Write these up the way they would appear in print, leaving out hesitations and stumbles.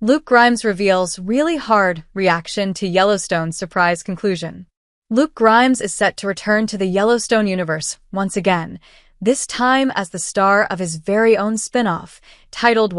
Luke Grimes reveals really hard reaction to Yellowstone's surprise conclusion. Luke Grimes is set to return to the Yellowstone universe once again, this time as the star of his very own spin-off, titled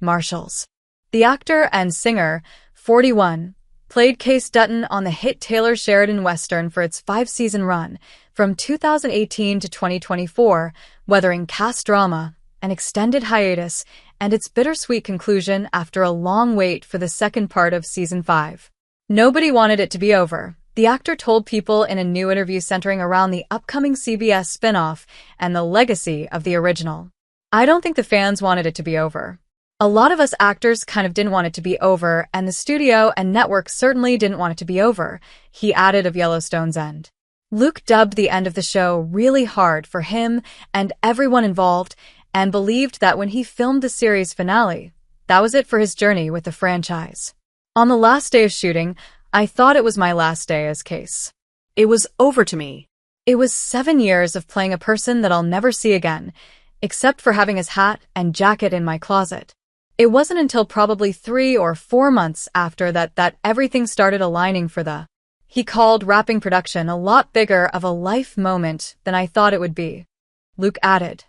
Marshals. The actor and singer, 41, played Kayce Dutton on the hit Taylor Sheridan Western for its 5-season run, from 2018 to 2024, weathering cast drama, an extended hiatus, and its bittersweet conclusion after a long wait for the second part of Season 5. Nobody wanted it to be over, the actor told People in a new interview centering around the upcoming CBS spin-off and the legacy of the original. I don't think the fans wanted it to be over. A lot of us actors kind of didn't want it to be over, and the studio and network certainly didn't want it to be over, he added of Yellowstone's end. Luke dubbed the end of the show really hard for him and everyone involved, and believed that when he filmed the series finale, that was it for his journey with the franchise. On the last day of shooting, I thought it was my last day as Kayce. It was over to me. It was 7 years of playing a person that I'll never see again, except for having his hat and jacket in my closet. It wasn't until probably 3 or 4 months after that everything started aligning for the, he called wrapping production a lot bigger of a life moment than I thought it would be. Luke added,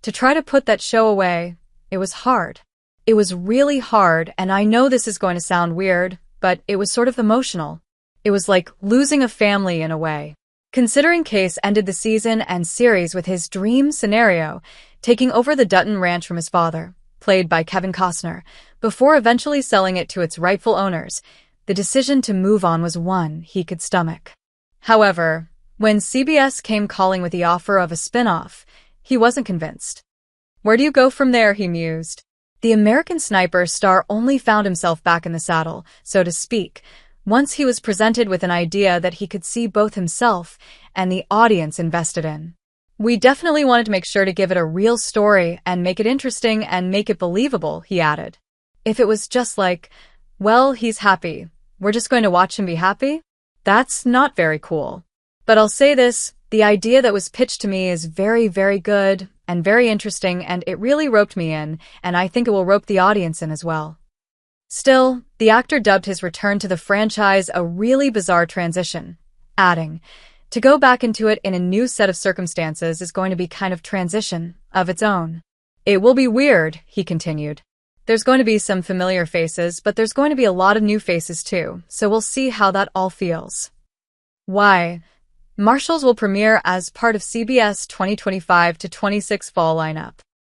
to try to put that show away, it was hard. It was really hard, and I know this is going to sound weird, but it was sort of emotional. It was like losing a family in a way. Considering Kayce ended the season and series with his dream scenario, taking over the Dutton Ranch from his father, played by Kevin Costner, before eventually selling it to its rightful owners, the decision to move on was one he could stomach. However, when CBS came calling with the offer of a spin-off, he wasn't convinced. Where do you go from there, he mused. The American Sniper star only found himself back in the saddle, so to speak, once he was presented with an idea that he could see both himself and the audience invested in. We definitely wanted to make sure to give it a real story and make it interesting and make it believable, he added. If it was just like, well, he's happy, we're just going to watch him be happy? That's not very cool. But I'll say this, the idea that was pitched to me is very, very good and very interesting, and it really roped me in, and I think it will rope the audience in as well. Still, the actor dubbed his return to the franchise a really bizarre transition, adding, to go back into it in a new set of circumstances is going to be kind of transition of its own. It will be weird, he continued. There's going to be some familiar faces, but there's going to be a lot of new faces too, so we'll see how that all feels. Marshals will premiere as part of CBS 2025 to 26 fall lineup.